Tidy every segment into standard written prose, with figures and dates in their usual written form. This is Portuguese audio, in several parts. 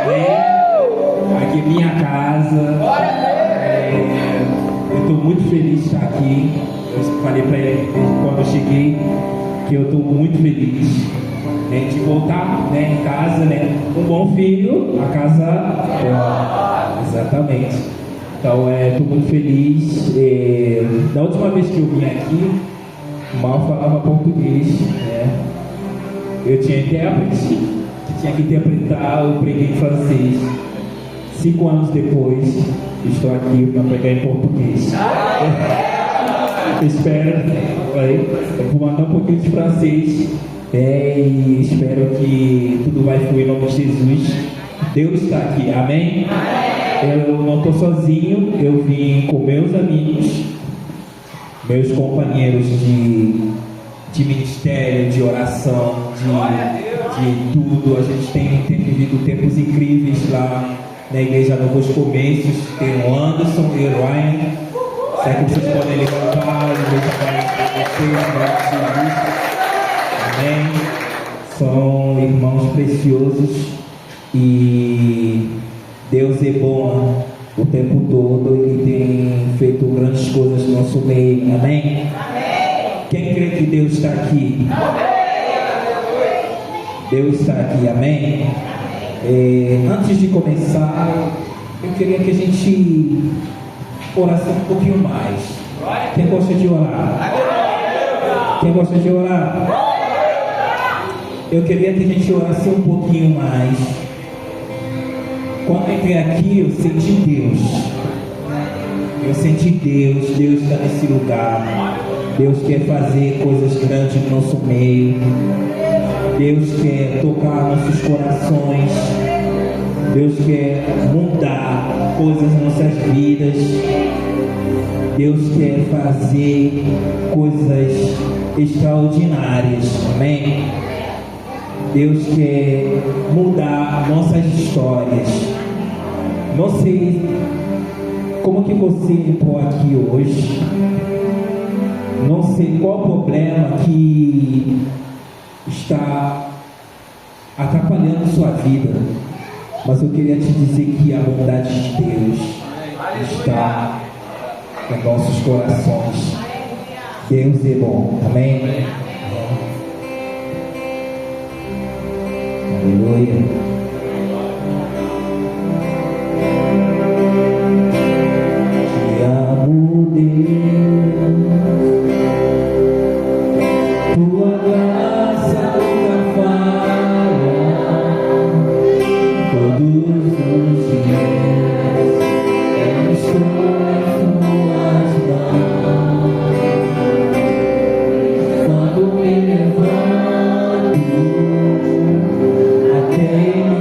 Aqui é minha casa. Eu estou muito feliz de estar aqui. Eu falei para ele quando eu cheguei que eu estou muito feliz de voltar em casa, um bom filho, a casa. Exatamente. Então, estou muito feliz. Da última vez que eu vim aqui, mal falava português. Eu tinha intérprete, tinha que interpretar, eu preguei em francês. 5 anos depois, estou aqui para pregar em português. Espero, eu vou mandar um pouquinho de francês e espero que tudo vai fluir em nome de Jesus. Deus está aqui, amém? Eu não estou sozinho, eu vim com meus amigos, meus companheiros de ministério, de oração, de tudo. A gente tem vivido tempos incríveis lá na igreja Novos Começos. Tem o Anderson e o Ryan. Será que vocês podem levantar? Amém. São irmãos preciosos e Deus é bom o tempo todo. Ele tem feito grandes coisas no nosso meio. Amém? Quem crê que Deus está aqui? Deus está aqui, amém? Antes de começar, eu queria que a gente orasse um pouquinho mais. Quem gosta de orar? Quem gosta de orar? Eu queria que a gente orasse um pouquinho mais. Quando eu entrei aqui, eu senti Deus. Eu senti Deus. Deus está nesse lugar. Deus quer fazer coisas grandes no nosso meio. Deus quer tocar nossos corações. Deus quer mudar coisas nas nossas vidas. Deus quer fazer coisas extraordinárias. Amém? Deus quer mudar nossas histórias. Não sei como que você entrou aqui hoje. Não sei qual o problema que está atrapalhando sua vida, mas eu queria te dizer que a bondade de Deus está em nossos corações. Deus é bom, amém? Aleluia. Te amo, Deus. Tua graça nunca falha. Todos os dias eu estou em tuas mãos. Quando me levanto até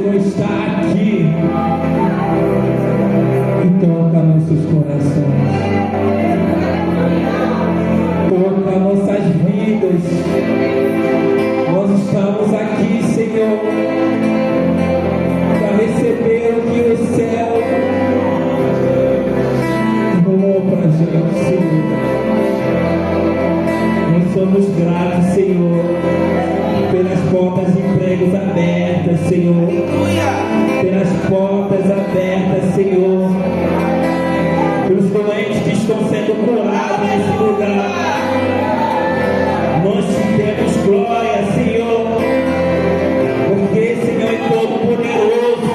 Senhor está aqui e toca nossos corações, toca nossas vidas. Nós estamos aqui, Senhor, para receber o que o céu arrumou para a gente, Senhor. Nós somos gratos, Senhor, pelas portas de empregos abertas, Senhor, pelas portas abertas, Senhor, pelos doentes que estão sendo curados nesse lugar. Nós te demos glória, Senhor, porque, Senhor, é todo poderoso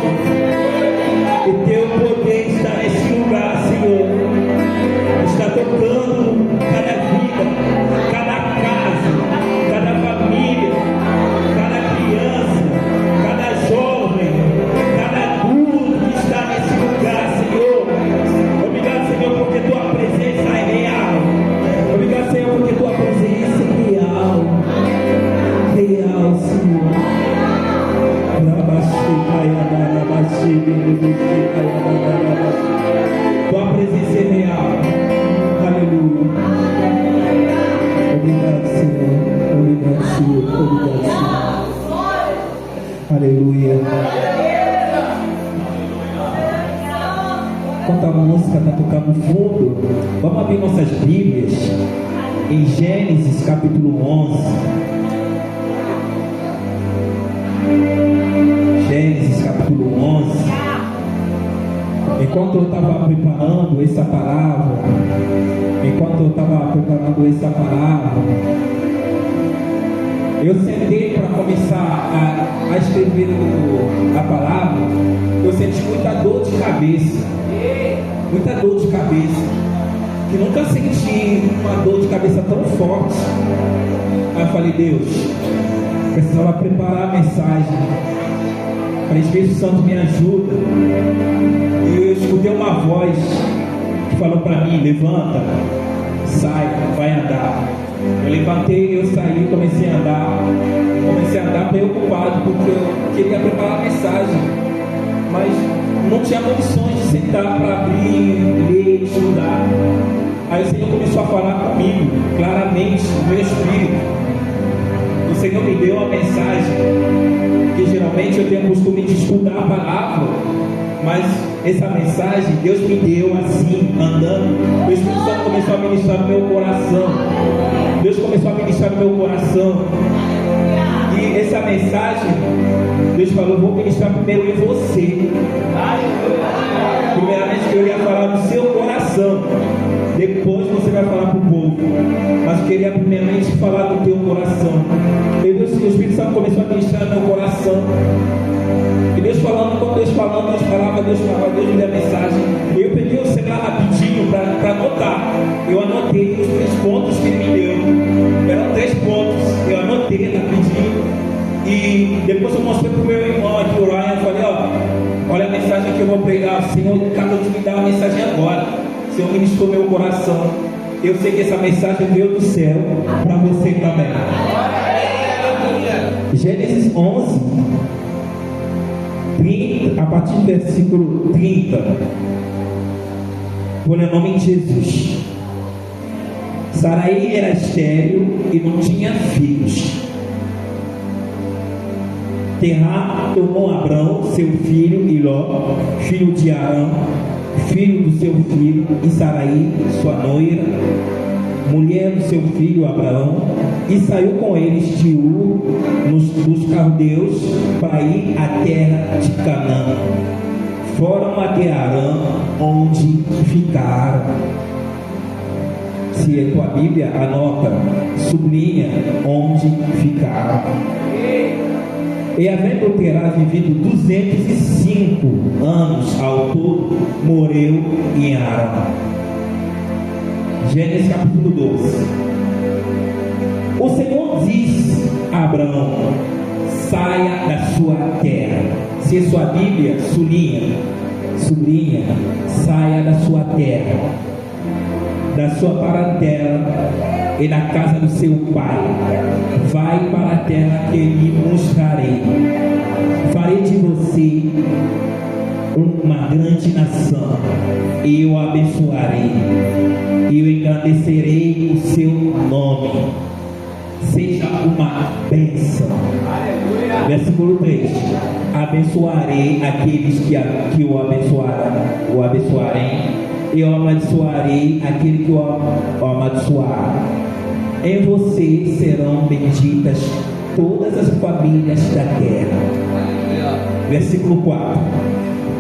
e teu poder está nesse lugar, Senhor. Está tocando cada vida, cada casa, cada família, cada criança, cada jovem, cada adulto que está nesse lugar, Senhor. Obrigado, Senhor, porque tua presença é real. Obrigado, Senhor, porque tua presença é real. Real, Senhor. Tua presença é real. Aleluia. Obrigado, Senhor. Obrigado, Senhor. Obrigado, Senhor. Aleluia. Enquanto a música está tocando fundo, vamos abrir nossas Bíblias em Gênesis capítulo 11. Gênesis capítulo 11. Enquanto eu estava preparando essa palavra, eu sentei para começar a escrever a palavra. Eu senti muita dor de cabeça, que nunca senti uma dor de cabeça tão forte. Aí eu falei, Deus, precisava preparar a mensagem. Falei, Espírito Santo, me ajuda. E eu escutei uma voz que falou para mim, levanta, sai, vai andar. Eu levantei, eu saí, comecei a andar preocupado, porque eu queria preparar a mensagem, mas não tinha condições de sentar para abrir, ler, estudar. Aí o Senhor começou a falar comigo, claramente, no meu espírito. O Senhor me deu uma mensagem, que geralmente eu tenho o costume de estudar a palavra, mas essa mensagem Deus me deu assim, andando. O Espírito Santo começou a ministrar no meu coração. Deus começou a ministrar no meu coração. E essa mensagem, Deus falou, vou ministrar primeiro em você. Primeiramente eu ia falar no seu coração, depois você vai falar para o povo, mas eu queria primeiramente falar do teu coração. E Deus, o Espírito Santo começou a ministrar no meu coração. E Deus falando, quando Deus falava, Deus me deu a mensagem. E eu peguei o celular rapidinho para anotar. Eu anotei os 3 pontos que ele me deu. Eram 3 pontos, eu anotei rapidinho. E depois eu mostrei para o meu irmão aqui, o Ryan, eu falei, olha a mensagem que eu vou pregar. O Senhor acabou de me dar uma mensagem agora. O Senhor ministrou meu coração. Eu sei que essa mensagem veio do céu para você também. Gênesis 11, 30, a partir do versículo 30. Põe o nome de Jesus. Sarai era estéril e não tinha filhos. Terá tomou Abrão, seu filho, e Ló, filho de Arão, filho do seu filho, e Sarai, sua noiva, mulher do seu filho Abraão, e saiu com eles de Ur, dos caldeus, para ir à terra de Canaã. Foram até Arã, onde ficaram. Se a tua Bíblia anota, sublinha onde ficaram. E havendo Terá vivido 205 anos ao todo, morreu em Arã. Gênesis capítulo 12. O Senhor diz a Abraão: saia da sua terra. Se a sua Bíblia sublinha, saia da sua terra, da sua parentela e da casa do seu pai. Vai para a terra que lhe mostrarei. farei de você uma grande nação, e eu abençoarei, e eu engrandecerei o seu nome, seja uma bênção. Versículo 3: abençoarei aqueles que o abençoarem, e eu amaldiçoarei aquele que o amaldiçoar. Em você serão benditas todas as famílias da terra. Versículo 4: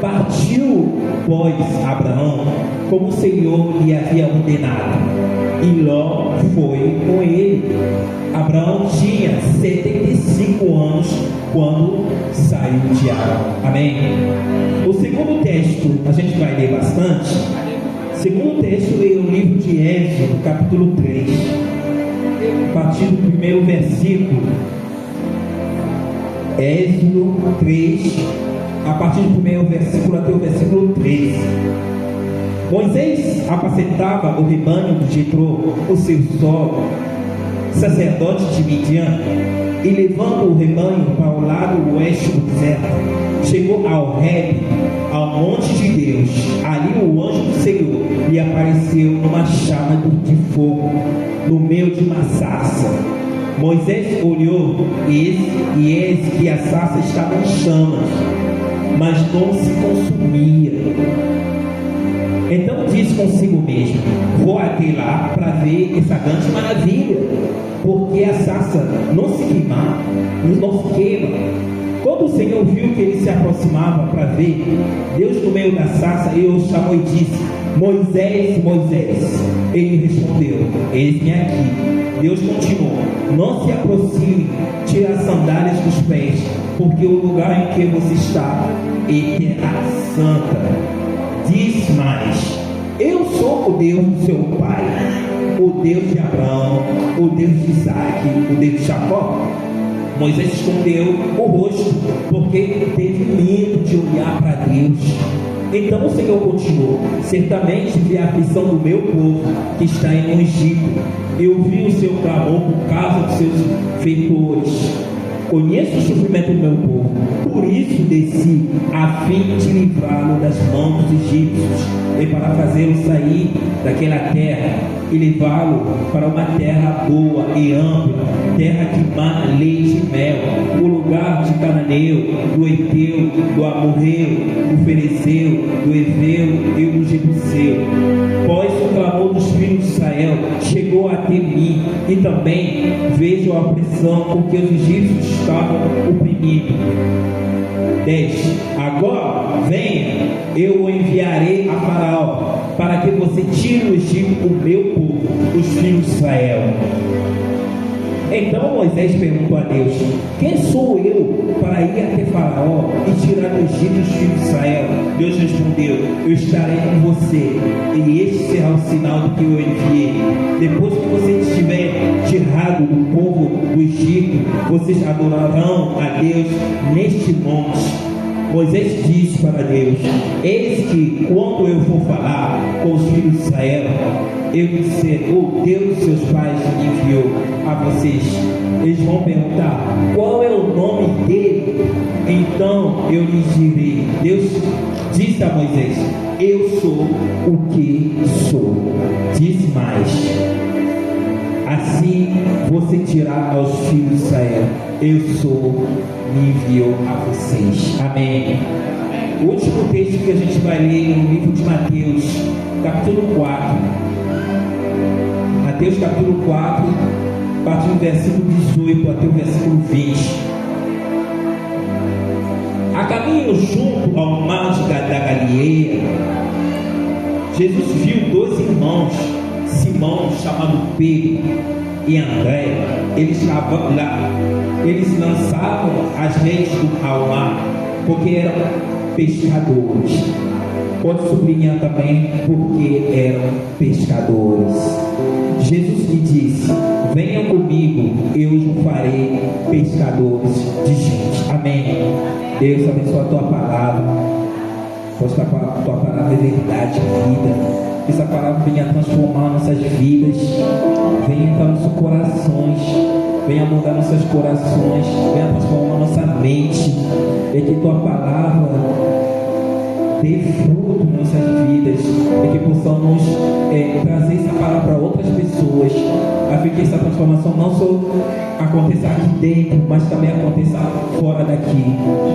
partiu, pois, Abraão, como o Senhor lhe havia ordenado, e Ló foi com ele. Abraão tinha 75 anos quando saiu de Arã. Amém? O segundo texto, a gente vai ler bastante. O segundo texto é o livro de Êxodo, capítulo 3, a partir do primeiro versículo. Êxodo 3, a partir do primeiro versículo até o versículo 13. Moisés apacentava o rebanho de Jetrô, o seu sogro, sacerdote de Midian, e levando o rebanho para o lado oeste do deserto, chegou ao Horebe, ao monte de Deus. Ali o anjo do Senhor lhe apareceu numa chama de fogo, no meio de uma sarça. Moisés olhou e eis que a sarça estava em chamas, mas não se consumia. Então disse consigo mesmo: vou até lá para ver essa grande maravilha, porque a sarça não se queima. Quando o Senhor viu que ele se aproximava para ver, Deus no meio da sarça, ele o chamou e disse: Moisés, Moisés. Ele respondeu: eis-me aqui. Deus continuou: não se aproxime, tire as sandálias dos pés, porque o lugar em que você está é terra santa. Diz mais: eu sou o Deus do seu pai, o Deus de Abraão, o Deus de Isaac, o Deus de Jacó. Moisés escondeu o rosto, porque teve medo de olhar para Deus. Então o Senhor continuou: certamente vi a aflição do meu povo que está no Egito. Eu vi o seu clamor por causa dos seus feitores. Conheço o sofrimento do meu povo, por isso desci, a fim de livrá-lo das mãos dos egípcios, e para fazê-lo sair daquela terra e levá-lo para uma terra boa e ampla, terra que mana leite e mel, o lugar de Cananeu, do Eteu, do Amorreu, do Ferezeu, do Eveu e do Jebuseu. Pois o clamor dos filhos de Israel chegou até mim, e também vejo a opressão porque os egípcios estavam oprimidos. 10. Agora venha, eu o enviarei a Faraó, para que você tire do Egito o meu povo, os filhos de Israel. Então Moisés perguntou a Deus: quem sou eu para ir até Faraó e tirar do Egito os filhos de Israel? Deus respondeu: eu estarei com você, e este será o sinal do que eu enviei. Depois que você estiver tirado do povo do Egito, vocês adorarão a Deus neste monte. Moisés disse para Deus: eis que quando eu for falar com os filhos de Israel, eu disser: o Deus de seus pais me enviou a vocês, eles vão perguntar: qual é o nome dele? Então eu lhes direi. Deus disse a Moisés: eu sou o que sou. Disse mais: assim você dirá aos filhos de Israel: eu sou, me enviou a vocês. Amém. O último texto que a gente vai ler no livro de Mateus, capítulo 4. Mateus capítulo 4, a partir do versículo 18 até o versículo 20. A caminho junto ao mar da Galileia, Jesus viu dois irmãos, Simão, chamado Pedro, e André. Eles lançavam as redes ao mar, porque eram pescadores. Pode sublinhar também: porque eram pescadores. Jesus lhe disse: venham comigo, eu os farei pescadores de gente. Amém. Deus abençoe a tua palavra. Pois a tua palavra é verdade, vida. Que essa palavra venha transformar nossas vidas, venha para nossos corações, venha mudar nossos corações, venha transformar nossa mente, e que tua palavra dê fruto em nossas vidas, e que possamos trazer essa palavra para outras pessoas, a fim que essa transformação não só aconteça aqui dentro, mas também aconteça fora daqui,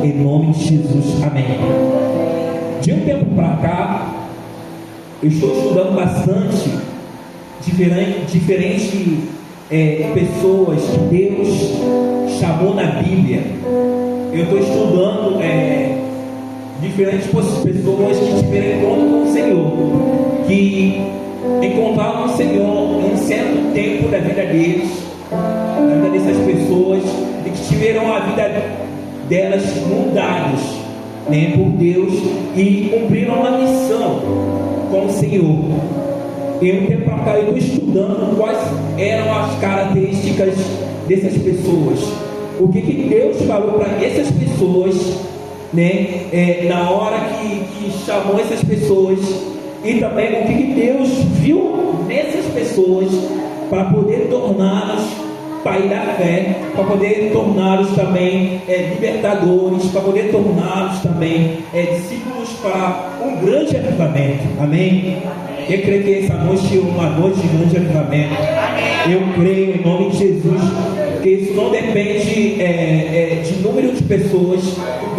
em nome de Jesus, amém. De um tempo para cá, eu estou estudando bastante diferentes pessoas que Deus chamou na Bíblia. Eu estou estudando diferentes pessoas que tiveram encontro com o Senhor, que encontraram o Senhor em um certo tempo da vida deles, da vida dessas pessoas, e que tiveram a vida delas mudadas, né, por Deus, e cumpriram uma missão com o Senhor. E um tempo para cá eu estou estudando quais eram as características dessas pessoas, o que Deus falou para essas pessoas, né, na hora que chamou essas pessoas, e também o que Deus viu nessas pessoas para poder torná-los pai da fé, para poder torná-los também libertadores, para poder torná-los também discípulos para um grande avivamento. Amém? Eu creio que essa noite é uma noite de grande avivamento. Eu creio em nome de Jesus que isso não depende de número de pessoas,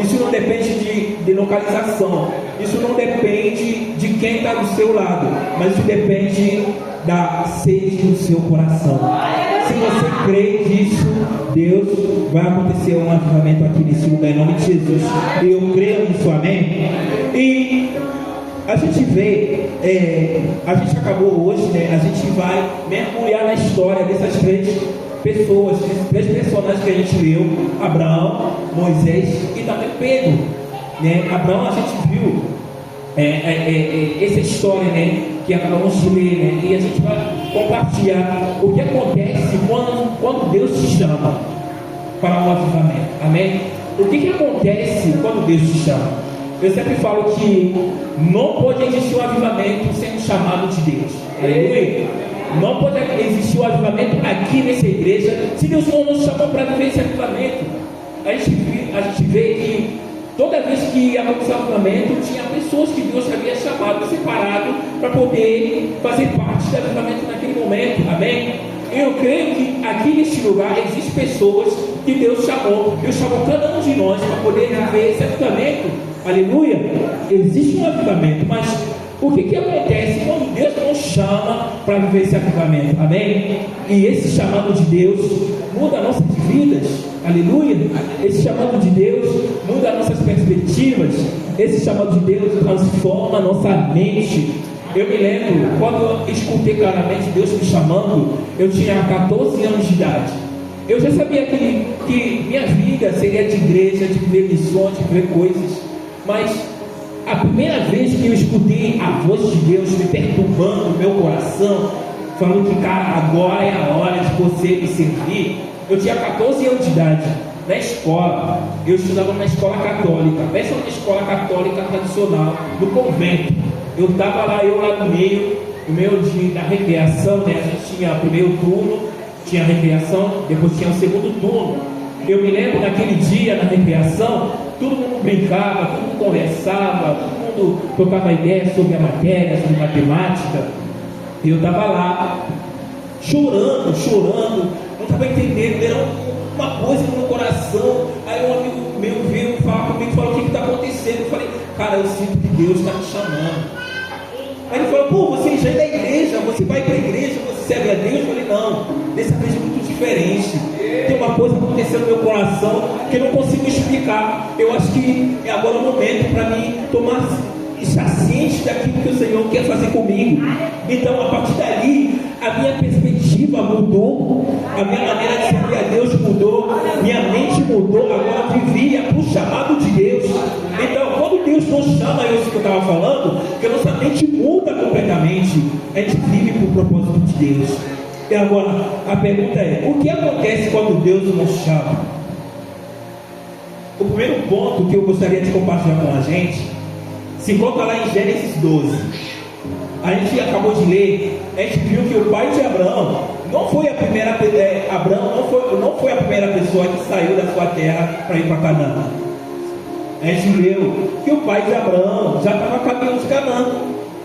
isso não depende de localização, isso não depende de quem está do seu lado, mas isso depende da sede do seu coração. Se você crê nisso, Deus vai acontecer um avivamento aqui nesse lugar, em nome de Jesus. Eu creio nisso, amém? E a gente vê, a gente acabou hoje, né? A gente vai mergulhar na história dessas três pessoas, esses três personagens que a gente leu: Abraão, Moisés e também Pedro, né? Abraão, a gente viu essa história, né, que acabamos de ler, né? E a gente vai compartilhar o que acontece quando Deus te chama para um avivamento, amém? O que acontece quando Deus te chama? Eu sempre falo que não pode existir um avivamento sem um chamado de Deus, aleluia. Não pode existir um avivamento aqui nessa igreja se Deus não nos chamou para viver esse avivamento. A gente vê que toda vez que aconteceu o avivamento, tinha pessoas que Deus havia chamado, separado, para poder fazer parte do avivamento naquele momento, amém? Eu creio que aqui neste lugar existem pessoas que Deus chamou. Deus chamou cada um de nós para poder viver esse avivamento, aleluia. Existe um avivamento, mas o que acontece quando Deus nos chama para viver esse avivamento, amém? E esse chamado de Deus muda nossas vidas, aleluia. Esse chamado de Deus muda nossas perspectivas. Esse chamado de Deus transforma nossa mente. Eu me lembro, quando eu escutei claramente Deus me chamando, eu tinha 14 anos de idade. Eu já sabia que minha vida seria de igreja, de viver missões, de viver coisas, mas a primeira vez que eu escutei a voz de Deus me perturbando no meu coração, falando que, cara, agora é a hora de você me servir, eu tinha 14 anos de idade. Na escola, eu estudava na escola católica, pensa numa escola católica tradicional, no convento. Eu estava lá no meio da recreação, né? A gente tinha o primeiro turno, tinha a recreação, depois tinha o segundo turno. Eu me lembro naquele dia, na recreação, todo mundo brincava, todo mundo conversava, todo mundo trocava ideias sobre a matéria, sobre matemática. E eu estava lá, chorando, não estava entendendo, era uma coisa no meu coração. Aí um amigo meu veio falar comigo, falou: o que está acontecendo? Eu falei: cara, eu sinto que Deus está me chamando. Aí ele falou: pô, você já é da igreja, você vai para a igreja, você serve a Deus? Eu falei: não, dessa vez é muito diferente. Tem uma coisa acontecendo no meu coração que eu não consigo explicar. Eu acho que é agora o momento para mim estar ciente daquilo que o Senhor quer fazer comigo. Então, a partir dali, a minha perspectiva mudou, a minha maneira de servir a Deus mudou, minha mente mudou. Agora eu vivia para o chamado de Deus. Então, quando Deus nos chama, isso que eu estava falando, que a nossa mente muda completamente. A gente vive para o propósito de Deus. E agora, a pergunta é: o que acontece quando Deus nos chama? O primeiro ponto que eu gostaria de compartilhar com a gente se encontra lá em Gênesis 12. A gente acabou de ler, a gente viu que o pai de Abraão não foi a primeira, Abraão não foi a primeira pessoa que saiu da sua terra para ir para Canaã. A gente leu que o pai de Abraão já estava a caminho de Canaã,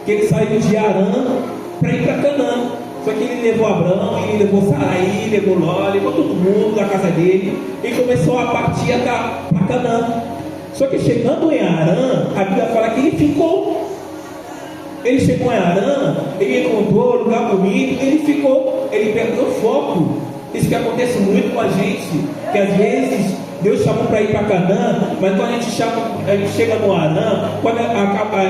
que ele saiu de Arã para ir para Canaã. Só que ele levou Abraão, ele levou Sarai, levou Ló, levou todo mundo da casa dele e começou a partir para Canaã. Só que chegando em Arã, a Bíblia fala que ele ficou. Ele chegou em Arã, ele encontrou um lugar bonito, ele ficou, ele perdeu o foco. Isso que acontece muito com a gente, que às vezes Deus chama para ir para Canaã, mas quando a gente chega no Arã, quando acaba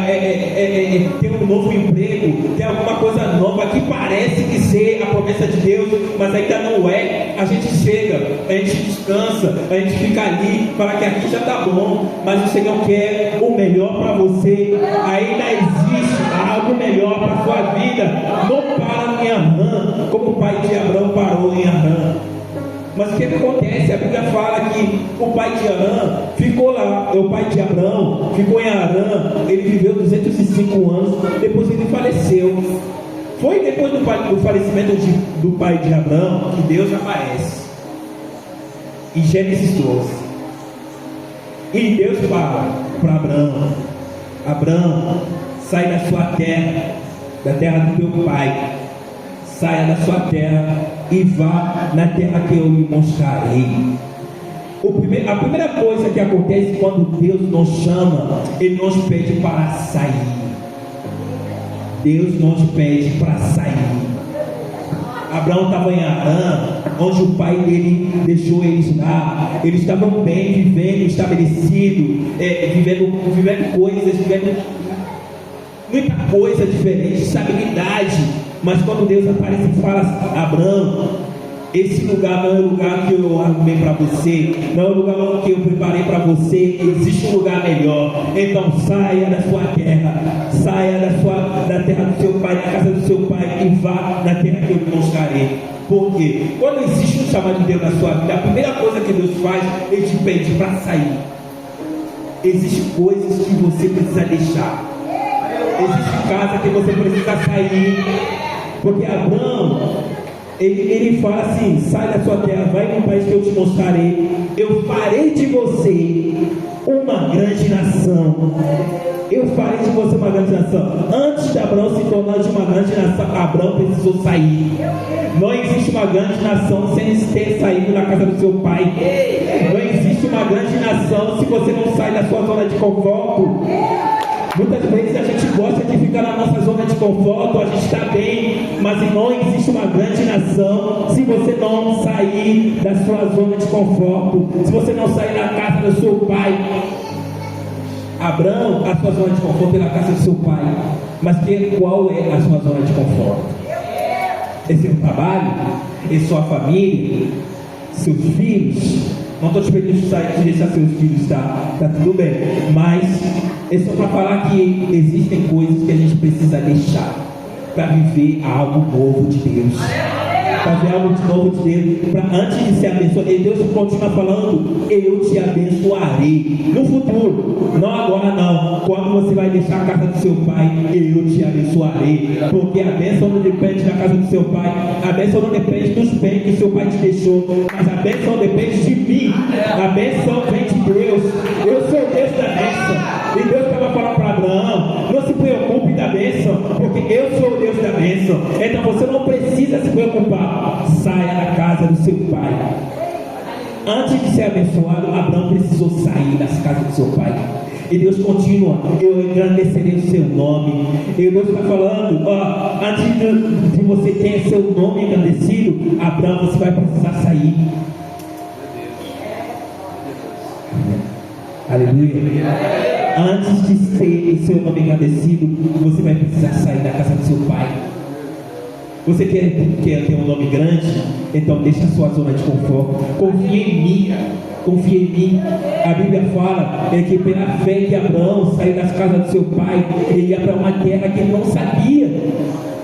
tem um novo emprego, tem alguma coisa nova que parece que ser a promessa de Deus, mas ainda não é. A gente chega, a gente descansa, a gente fica ali, para que aqui já está bom, mas o Senhor quer o melhor para você. Ainda existe algo melhor para a sua vida. Não para em Arã, como o pai de Abraão parou em Arã. Mas o que acontece? A Bíblia fala que o pai de Arã ficou lá, o pai de Abraão ficou em Arã, ele viveu 205 anos, depois ele faleceu. Foi depois do falecimento do pai de Abraão que Deus aparece em Gênesis 12. E Deus fala para Abraão: Abraão, sai da sua terra, da terra do teu pai, saia da sua terra e vá na terra que eu lhe mostrarei. A primeira coisa que acontece quando Deus nos chama, Ele nos pede para sair. Deus nos pede para sair. Abraão estava em Arã, onde o pai dele deixou eles lá. Eles estavam bem, vivendo, estabelecido, vivendo coisas, vivendo muita coisa diferente, estabilidade. Mas quando Deus aparece e fala: Abraão, esse lugar não é o lugar que eu arrumei para você, não é o lugar que eu preparei para você, existe um lugar melhor. Então saia da sua terra, saia da terra do seu pai, da casa do seu pai, e vá na terra que eu lhe mostrarei. Porque quando existe um chamado de Deus na sua vida, a primeira coisa que Deus faz, Ele te pede para sair. Existem coisas que você precisa deixar, existe casa que você precisa sair. Porque Abraão, ele fala assim: sai da sua terra, vai para um país que eu te mostrarei, eu farei de você uma grande nação. Eu farei de você uma grande nação. Antes de Abraão se tornar de uma grande nação, Abraão precisou sair. Não existe uma grande nação sem ter saído da casa do seu pai. Não existe uma grande nação se você não sai da sua zona de conforto. Muitas vezes a gente gosta de ficar na nossa zona de conforto, a gente está bem, mas não existe uma grande nação se você não sair da sua zona de conforto, se você não sair da casa do seu pai. Abraão, a sua zona de conforto é na casa do seu pai, mas qual é a sua zona de conforto? É seu trabalho? É sua família? Seus filhos? Não estou te pedindo de deixar seus filhos, tá tudo bem, mas é só para falar que existem coisas que a gente precisa deixar para viver algo novo de Deus, para ver algo de novo de Deus, para antes de ser abençoado. E Deus continua falando: eu te abençoarei no futuro, não agora não. Quando você vai deixar a casa do seu pai, eu te abençoarei, porque a bênção não depende da casa do seu pai, a bênção não depende dos bens que seu pai te deixou, mas a bênção depende de mim. A bênção vem de Deus. Eu sou o Deus da bênção. E Deus estava falando para Abraão: não se preocupe da bênção, porque eu sou o Deus da bênção. Então você não precisa se preocupar. Saia da casa do seu pai. Antes de ser abençoado, Abraão precisou sair das casas do seu pai. E Deus continua: eu engrandecerei o seu nome. E Deus está falando: antes de você ter seu nome engrandecido, Abraão, você vai precisar sair. Aleluia. Antes de ter o seu nome engrandecido, você vai precisar sair da casa do seu pai. Você quer ter um nome grande? Então deixa a sua zona de conforto. Confia em mim. Confia em mim. A Bíblia fala que pela fé que Abraão saiu das casas do seu pai, ele ia para uma terra que ele não sabia.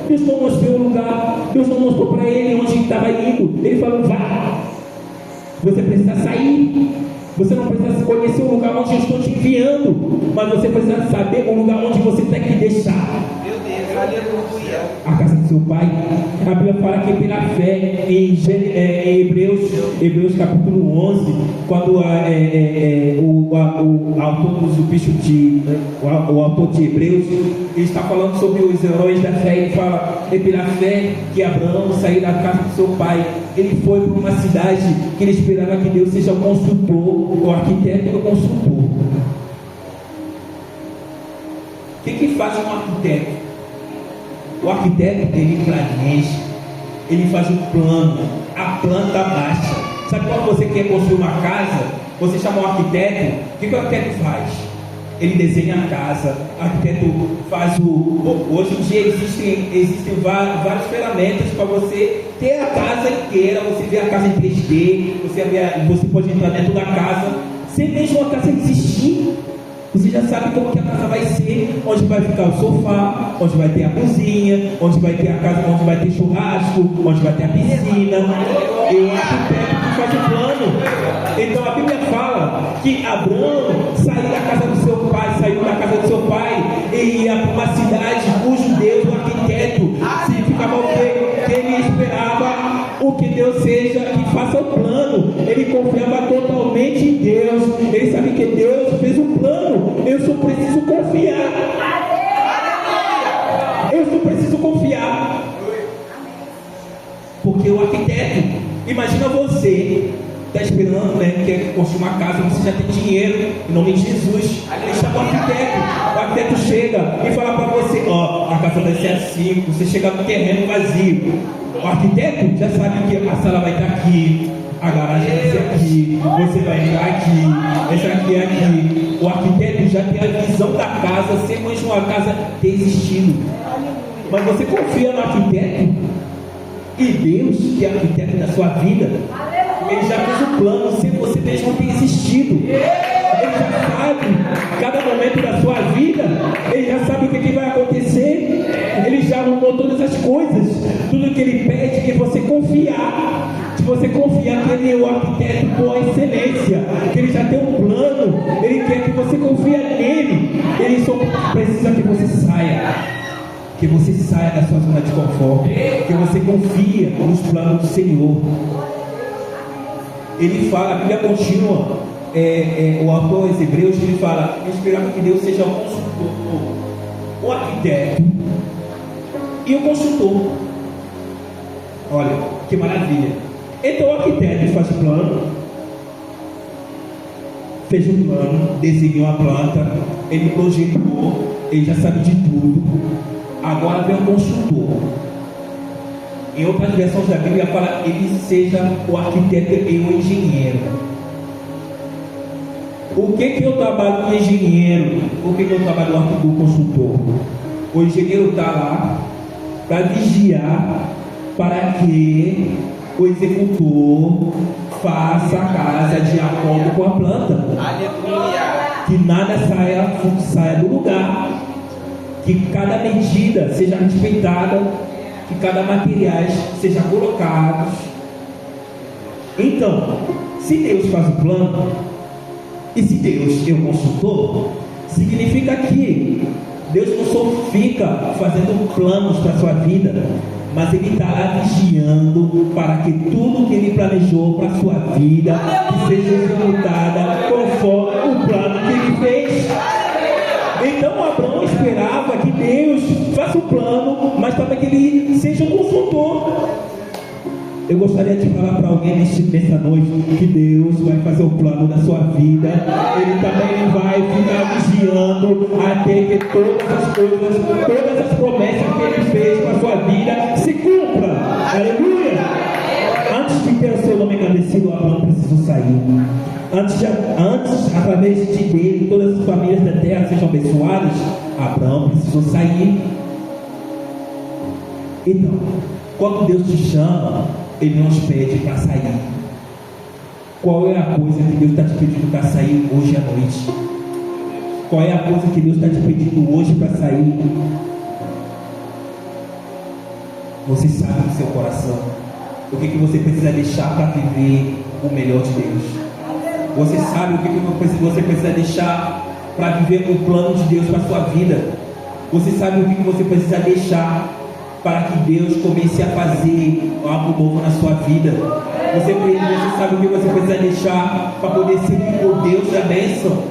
Deus não mostrou o lugar. Deus não mostrou para ele onde ele estava indo. Ele falou: vá. Você precisa sair. Você não precisa conhecer o lugar onde eu estou te enviando, mas você precisa saber o lugar onde você tem que deixar. Meu Deus, aleluia. A casa do seu pai. A Bíblia Bíblia fala que pela fé, em Hebreus capítulo 11, quando o autor de Hebreus, ele está falando sobre os heróis da fé. Ele fala: é pela fé que Abraão saiu da casa do seu pai. Ele foi para uma cidade que ele esperava que Deus seja o consultor, o arquiteto e o consultor. O que faz um arquiteto? O arquiteto, ele planeja, ele faz um plano, a planta baixa. Sabe quando você quer construir uma casa, você chama um arquiteto, o que o arquiteto faz? Ele desenha a casa, o arquiteto faz hoje em dia existem várias ferramentas para você ter a casa inteira, você vê a casa em 3D, você pode entrar dentro da casa, sem mesmo a casa existir. Você já sabe como que a casa vai ser, onde vai ficar o sofá, onde vai ter a cozinha, onde vai ter a casa, onde vai ter churrasco, onde vai ter a piscina. E o arquiteto que faz o plano. Então a Bíblia fala que Abraão saiu da casa do seu pai e ia para uma cidade cujo Deus, o arquiteto, significava o quê? Que ele esperava o que Deus seja, que faça o plano. Ele confiava totalmente em Deus. Ele sabe que Deus fez o plano. Eu só preciso confiar. Porque o arquiteto, imagina você está esperando, quer construir uma casa, você já tem dinheiro, em nome de Jesus. Ele chama o arquiteto chega e fala para você: a casa vai ser assim. Você chega no terreno vazio. O arquiteto já sabe que a sala vai estar aqui, a garagem vai ser aqui, você vai entrar aqui, essa aqui é aqui. O arquiteto já tem a visão da casa, sem mesmo a casa ter existido. Mas você confia no arquiteto? E Deus, que é arquiteto da sua vida, Ele já fez o plano sem você mesmo ter existido. Ele já sabe cada momento da sua vida. Ele já sabe o que vai acontecer. Ele já arrumou todas as coisas. Tudo que Ele pede é que você confiar. Se você confiar que Ele é o arquiteto por excelência, que Ele já tem um plano, Ele quer que você confie nele. Ele só precisa que você saia. Que você saia da sua zona de conforto. Que você confia nos planos do Senhor. Ele fala, a Bíblia continua, o autor aos Hebreus, ele fala: eu esperava que Deus seja o consultor, o arquiteto e o consultor. Olha, que maravilha. Então o arquiteto faz o plano, fez um plano, desenhou a planta, ele projetou, ele já sabe de tudo. Agora vem o consultor. Em outras versões da Bíblia fala: ele seja o arquiteto e o engenheiro. O que eu trabalho com engenheiro? O que eu trabalho com o consultor? O engenheiro está lá para vigiar para que o executor faça a casa de acordo com a planta. Aleluia! Que nada saia do lugar, que cada medida seja respeitada, que cada material seja colocado. Então, se Deus faz o plano, e se Deus é o consultor, significa que Deus não só fica fazendo planos para a sua vida, mas Ele está lá vigiando para que tudo que Ele planejou para a sua vida seja executada conforme o plano que Ele fez. Então Abraão esperava que Deus faça o plano, mas também que Ele seja um consultor. Eu gostaria de falar para alguém nessa noite que Deus vai fazer o plano da sua vida. Ele também vai ficar vigiando até que todas as coisas, todas as promessas que Ele fez para a sua vida se cumpram. Aleluia! Antes de ter o seu nome agradecido, Abraão precisou sair. Antes, através de dele, todas as famílias da terra sejam abençoadas, Abraão precisou sair. Então, quando Deus te chama, Ele não te pede para sair. Qual é a coisa que Deus está te pedindo para sair hoje à noite? Qual é a coisa que Deus está te pedindo hoje para sair? Você sabe do seu coração o que você precisa deixar para viver o melhor de Deus. Você sabe o que você precisa deixar para viver o plano de Deus para a sua vida. Você sabe o que você precisa deixar para que Deus comece a fazer algo novo na sua vida. Você sabe o que você precisa deixar para poder seguir o Deus da bênção?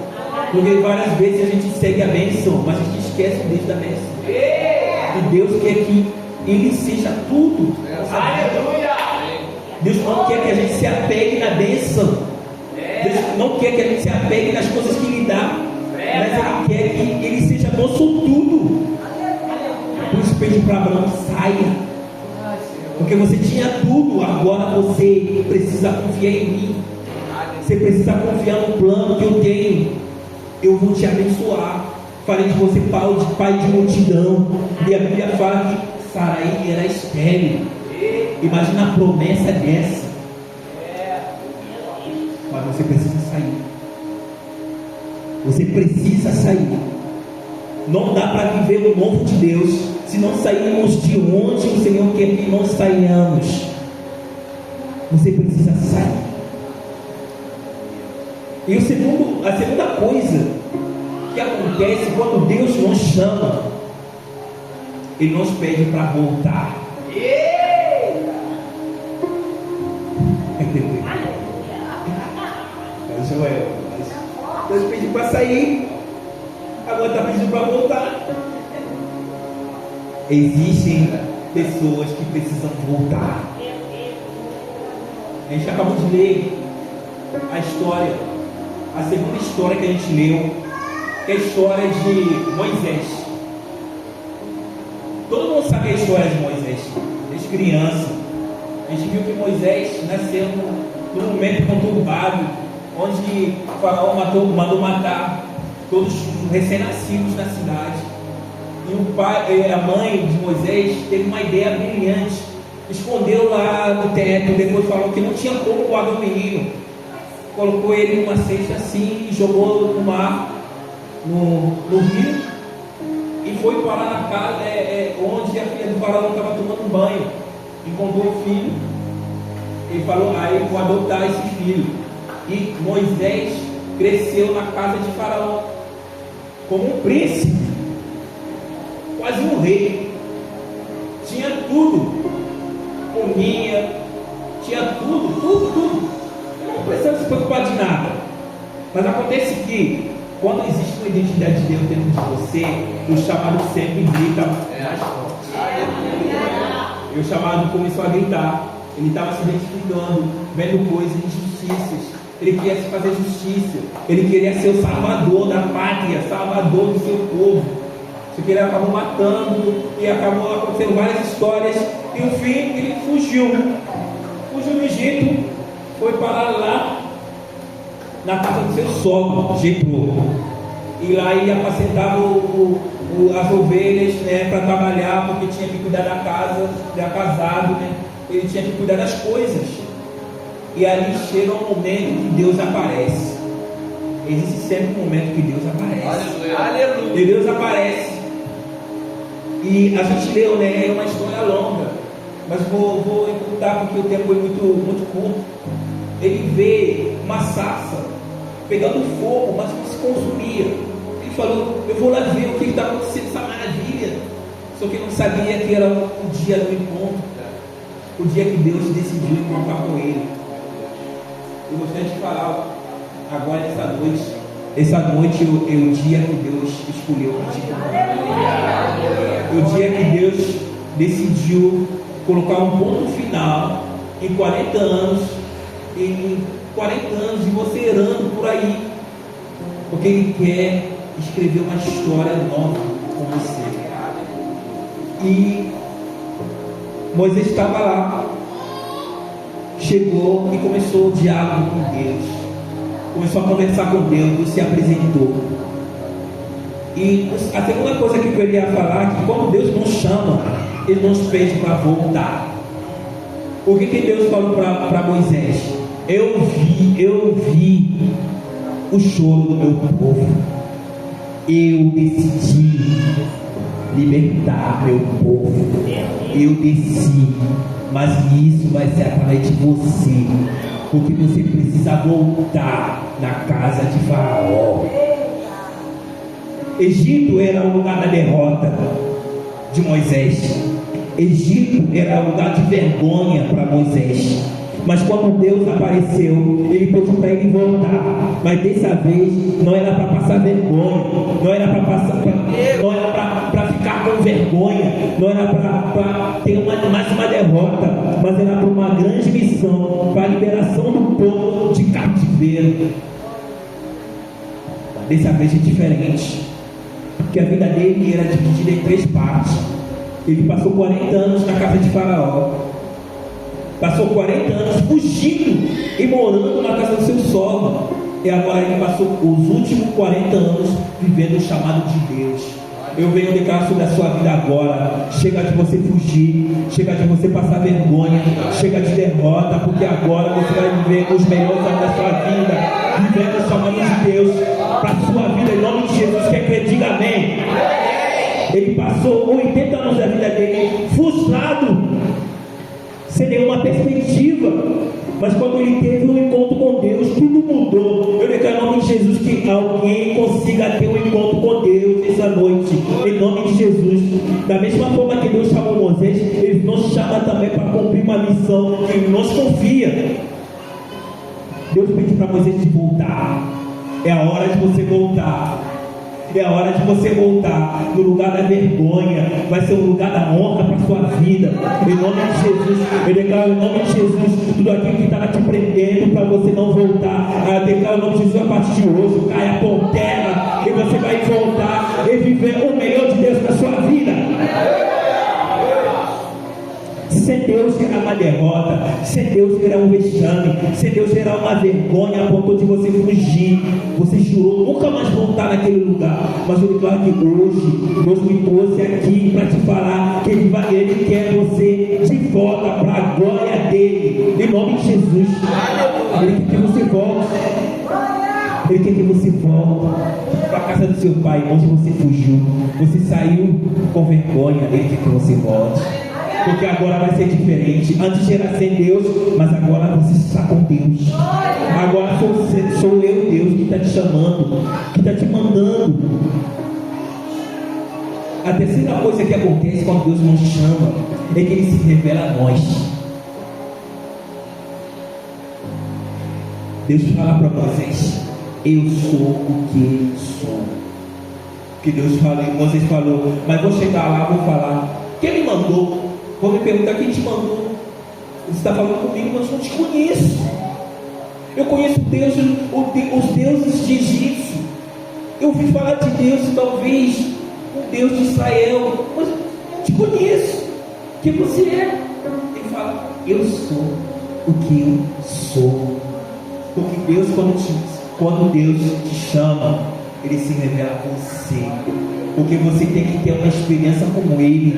Porque várias vezes a gente segue a bênção, mas a gente esquece o Deus da bênção. E Deus quer que Ele seja tudo. Aleluia! Deus não quer que a gente se apegue na bênção. Deus não quer que a gente se apegue nas coisas que Ele dá, mas Ele quer que Ele seja nosso tudo. Por isso pede para Abraão: saia, porque você tinha tudo, agora você precisa confiar em mim. Você precisa confiar no plano que eu tenho. Eu vou te abençoar. Falei de você pai de multidão, e a Bíblia fala que Sarai era estéril. Imagina a promessa dessa. Mas você precisa sair. Você precisa sair. Não dá para viver o novo de Deus se não sairmos de onde o Senhor quer que nós saiamos. Você precisa sair. E a segunda coisa que acontece quando Deus nos chama, Ele nos pede para voltar. Deus pediu para sair, agora está pedindo para voltar. Existem pessoas que precisam voltar. A gente acabou de ler a história, a segunda história que a gente leu, que é a história de Moisés. Todo mundo sabe a história de Moisés, desde criança. A gente viu que Moisés nasceu num momento conturbado, onde o faraó mandou matar todos os recém-nascidos na cidade. E o pai, a mãe de Moisés teve uma ideia brilhante, escondeu lá no teto, depois falou que não tinha como guardar o menino, colocou ele numa cesta assim e jogou no mar, no rio, e foi parar na casa onde a filha do faraó estava tomando banho. Encontrou o filho, ele falou: aí vou adotar esse filho. E Moisés cresceu na casa de Faraó como um príncipe, quase um rei. Tinha tudo, comia, tinha tudo. Não precisava se preocupar de nada. Mas acontece que quando existe uma identidade de Deus dentro de você, o chamado sempre grita mais forte. E o chamado começou a gritar. Ele estava se identificando, vendo coisas, injustiças. Ele queria se fazer justiça. Ele queria ser o salvador da pátria, salvador do seu povo. Só que ele acabou matando e acabou acontecendo várias histórias. E no fim ele fugiu do Egito, foi parar lá na casa do seu sogro, Jetro. E lá ele apacentava as ovelhas, né, para trabalhar, porque tinha que cuidar da casa, já casado, né? Ele tinha que cuidar das coisas. E ali chega um momento que Deus aparece. Existe sempre um momento que Deus aparece. Aleluia. E Deus aparece. E a gente leu, né? É uma história longa, mas vou encurtar porque o tempo é muito curto. Ele vê uma sarça pegando fogo, mas não se consumia. Ele falou: eu vou lá ver o que está acontecendo, essa maravilha. Só que não sabia que era o dia do encontro, o dia que Deus decidiu encontrar com ele. Eu gostaria de falar agora nessa noite. Essa noite é o dia que Deus escolheu para te encontrar. É o dia que Deus decidiu colocar um ponto final em 40 anos. Em 40 anos, e você errando por aí, porque Ele quer escrever uma história nova com você. E Moisés estava lá, chegou e começou o diálogo com Deus, começou a conversar com Deus, Deus se apresentou. E a segunda coisa que eu queria falar é que quando Deus nos chama, Ele nos pede para voltar. O que Deus falou para Moisés? Eu vi o choro do meu povo. Eu decidi libertar meu povo. Eu desci, mas isso vai ser através de você, porque você precisa voltar na casa de Faraó. Egito era o lugar da derrota de Moisés. Egito era lugar de vergonha para Moisés. Mas quando Deus apareceu, ele pediu para ele voltar. Mas dessa vez não era para passar vergonha, não era para ficar com vergonha, não era para ter mais uma derrota, mas era para uma grande missão, para a liberação do povo de cativeiro. Dessa vez é diferente, porque a vida dele era dividida em 3 partes. Ele passou 40 anos na casa de Faraó. Passou 40 anos fugindo e morando na casa do seu sogro. E agora ele passou os últimos 40 anos vivendo o chamado de Deus. Eu venho declarar sobre a sua vida agora. Chega de você fugir, chega de você passar vergonha, chega de derrota, porque agora você vai viver os melhores anos da sua vida, vivendo o chamado de Deus para a sua vida, em nome de Jesus. Quer que diga amém? Ele passou 80 anos da vida dele frustrado, sem nenhuma perspectiva, mas quando ele teve um encontro com Deus, tudo mudou. Eu declaro em nome de Jesus que alguém consiga ter um encontro com Deus essa noite, em nome de Jesus. Da mesma forma que Deus chamou Moisés, Ele nos chama também para cumprir uma missão que Ele nos confia. Deus pediu para Moisés de voltar. É a hora de você voltar. É a hora de você voltar no lugar da vergonha. Vai ser um lugar da honra para a sua vida. Em nome de Jesus, eu declaro em nome de Jesus, tudo aquilo que estava te prendendo para você não voltar, eu declaro em nome de Jesus, a partir de hoje, caia por terra, e você vai voltar e viver o melhor de Deus na sua vida. Sem Deus será uma derrota, sem Deus será um vexame, sem Deus será uma vergonha a ponto de você fugir. Você jurou nunca mais voltar naquele lugar, mas eu declaro que hoje Deus me trouxe aqui para te falar que Ele quer você de volta para a glória dele, em nome de Jesus. Ele quer que você volte, Ele quer que você volte para a casa do seu pai, onde você fugiu, você saiu com vergonha. Ele quer que você volte, porque agora vai ser diferente. Antes era sem Deus, mas agora você está com Deus. Agora sou eu, Deus, que está te chamando, que está te mandando. A terceira coisa que acontece quando Deus nos chama é que Ele se revela a nós. Deus fala para Moisés: eu sou o que sou. Que Deus falou, Moisés falou, mas vou chegar lá, vou falar. Quem me mandou? Vou me perguntar quem te mandou. Você está falando comigo, mas eu não te conheço. Eu conheço Deus, os deuses de Egito. Eu ouvi falar de Deus, talvez o Deus de Israel, mas eu não te conheço. Quem você é? Ele fala: eu sou o que eu sou. Porque Deus, quando Deus te chama, Ele se revela a você. Porque você tem que ter uma experiência como Ele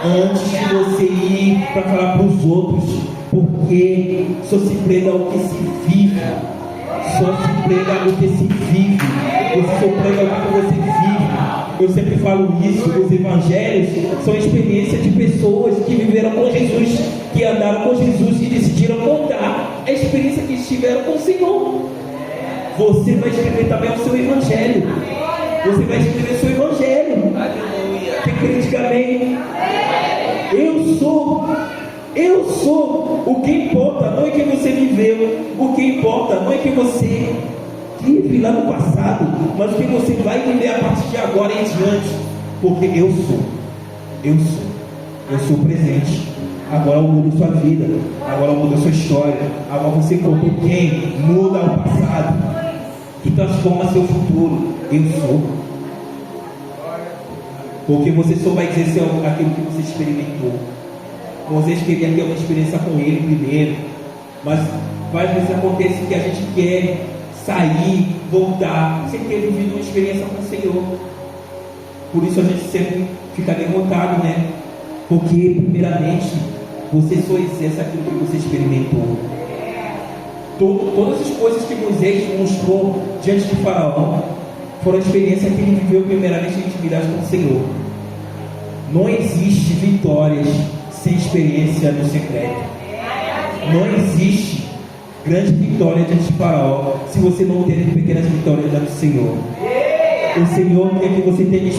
antes de você ir para falar para os outros. Porque só se prega o que se vive. Só se prega o que se vive. Você só prega o que você vive. Eu sempre falo isso. Os evangelhos são experiências de pessoas que viveram com Jesus, que andaram com Jesus e decidiram contar a experiência que estiveram com o Senhor. Você vai escrever também o seu evangelho. Você vai escrever o seu evangelho. Quem acredita, amém? Eu sou. O que importa não é que você viveu. O que importa não é que você vive lá no passado, mas o que você vai viver a partir de agora em diante. Porque eu sou o presente. Agora eu mudo sua vida, agora eu mudo a sua história. Agora você conta quem muda o passado, que transforma seu futuro. Eu sou. Porque você só vai dizer aquilo que você experimentou. Moisés queria ter uma experiência com Ele primeiro, mas várias vezes acontece que a gente quer sair, voltar, sem ter vivido uma experiência com o Senhor. Por isso a gente sempre fica derrotado, né? Porque primeiramente você só exerce aquilo que você experimentou. Todas as coisas que Moisés mostrou diante de Faraó foram a experiência que ele viveu primeiramente em intimidade com o Senhor. Não existe vitórias sem experiência no secreto. Não existe grande vitória diante de Faraó se você não ter pequenas vitórias diante do Senhor. O Senhor quer que você tenha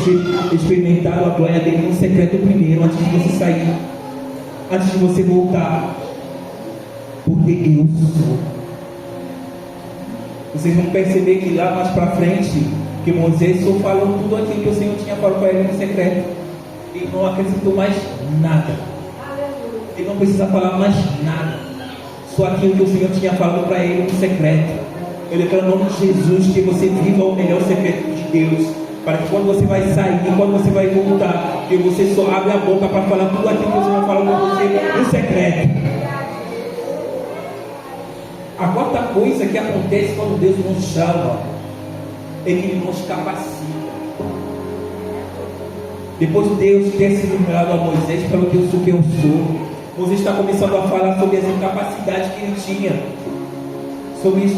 experimentado a glória dele no secreto primeiro, antes de você sair, antes de você voltar. Porque eu sou. Vocês vão perceber que lá mais para frente, que Moisés só falou tudo aquilo que o Senhor tinha falado para ele no secreto. Ele não acrescentou mais nada. Ele não precisa falar mais nada. Só aquilo que o Senhor tinha falado para ele no secreto. Eu declaro no nome de Jesus que você viva o melhor secreto de Deus. Para que quando você vai sair, quando você vai voltar, que você só abre a boca para falar tudo aquilo que o Senhor falou para você no secreto. A quarta coisa que acontece quando Deus nos chama é que Ele nos capacita. Depois Deus ter se revelado a Moisés para o que eu sou, que eu sou. Moisés está começando a falar sobre as incapacidades que ele tinha, sobre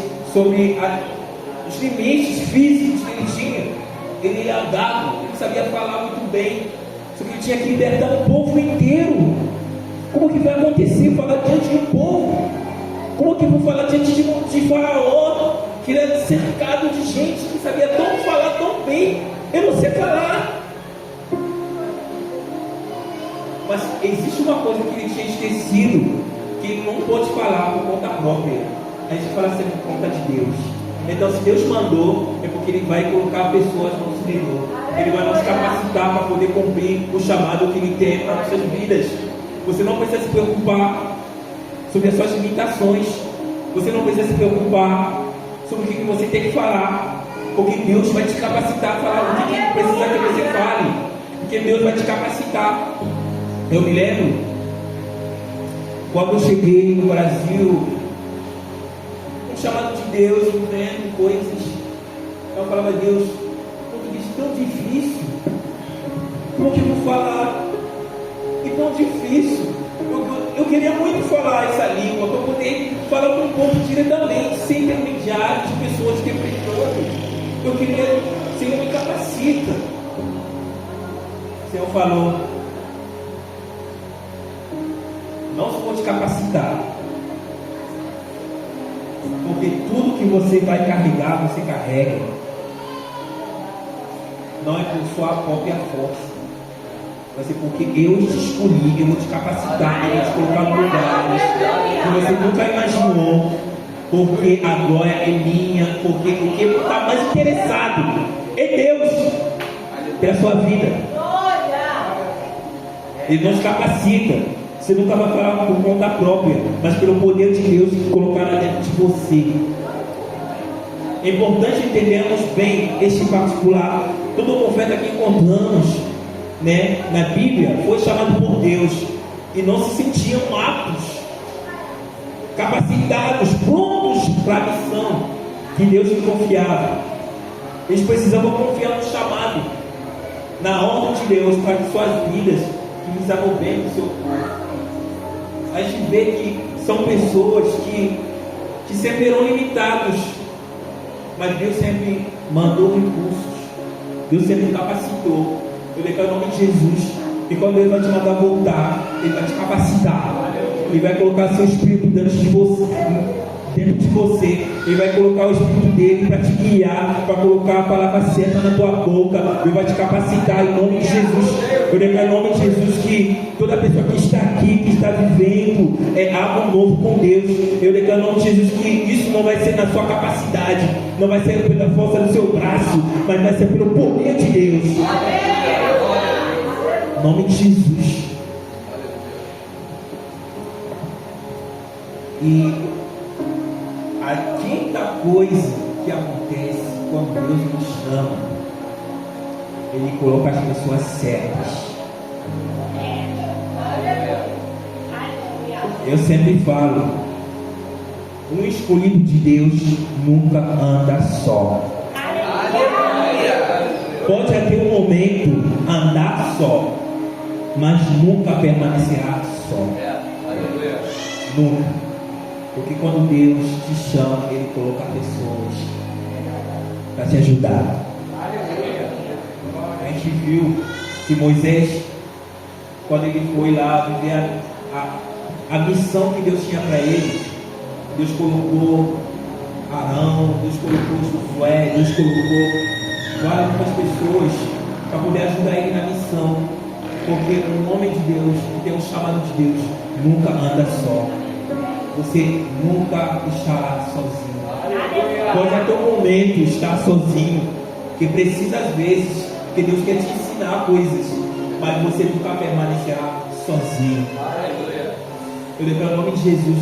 os limites físicos que ele tinha. Ele era gago, ele sabia falar muito bem, só que ele tinha que libertar o povo inteiro. Como que vai acontecer falar diante de um povo? Como que eu vou falar diante de Faraó, que ele era cercado de gente que sabia falar tão bem? Eu não sei falar. Mas existe uma coisa que ele tinha esquecido, que ele não pode falar por conta própria. A gente fala sempre por conta de Deus. Então, se Deus mandou, é porque Ele vai colocar pessoas no nosso meio. Ele vai nos capacitar para poder cumprir o chamado que Ele tem para nossas vidas. Você não precisa se preocupar sobre as suas limitações. Você não precisa se preocupar sobre o que você tem que falar, porque Deus vai te capacitar a falar o que Ele precisa que você fale, porque Deus vai te capacitar. Eu me lembro quando eu cheguei no Brasil, um chamado de Deus, vendo coisas, eu falava: Deus, português tão difícil, como que eu vou falar? E tão difícil. Eu queria muito falar essa língua para poder falar com o povo diretamente, sem intermediário de pessoas que eu queria, Senhor, me capacita. O Senhor falou: não se pode capacitar, porque tudo que você vai carregar, você carrega. Não é por sua própria força, vai ser porque eu te escolhi, eu vou te capacitar, eu vou te colocar no lugar que você nunca imaginou, porque a glória é minha, porque o que está mais interessado é Deus pela sua vida. Ele nos capacita. Você nunca vai falar por conta própria, mas pelo poder de Deus que colocará dentro de você. É importante entendermos bem este particular. Todo profeta que encontramos, na Bíblia foi chamado por Deus e não se sentiam aptos, capacitados, prontos para a missão que Deus lhe confiava. Eles precisavam confiar no chamado, na ordem de Deus para que suas vidas que visavam bem do seu povo. A gente vê que são pessoas que sempre eram limitados, mas Deus sempre mandou recursos, Deus sempre capacitou. Eu declaro o nome de Jesus, e quando Ele vai te mandar voltar, Ele vai te capacitar, Ele vai colocar seu Espírito dentro de você, Ele vai colocar o Espírito dele para te guiar, para colocar a palavra certa na tua boca. Ele vai te capacitar em nome de Jesus. Eu declaro em nome de Jesus que toda pessoa que está aqui, que está vivendo algo novo com Deus, eu declaro em nome de Jesus que isso não vai ser na sua capacidade, não vai ser pela força do seu braço, mas vai ser pelo poder de Deus. Em nome de Jesus. E a quinta coisa que acontece quando Deus nos chama, Ele coloca as pessoas certas. Eu sempre falo, um escolhido de Deus nunca anda só. Pode até um momento andar só, mas nunca permanecerá só. Nunca. Porque quando Deus te chama, Ele coloca pessoas para te ajudar. A gente viu que Moisés, quando ele foi lá viver a missão que Deus tinha para ele, Deus colocou Arão, Deus colocou Josué, Deus colocou várias outras pessoas para poder ajudar ele na missão. Porque um homem de Deus, que tem um chamado de Deus, nunca anda só. Você nunca estará sozinho. Pode a todo momento estar sozinho, que precisa às vezes, que Deus quer te ensinar coisas, mas você nunca permanecerá sozinho. Eu declaro o nome de Jesus,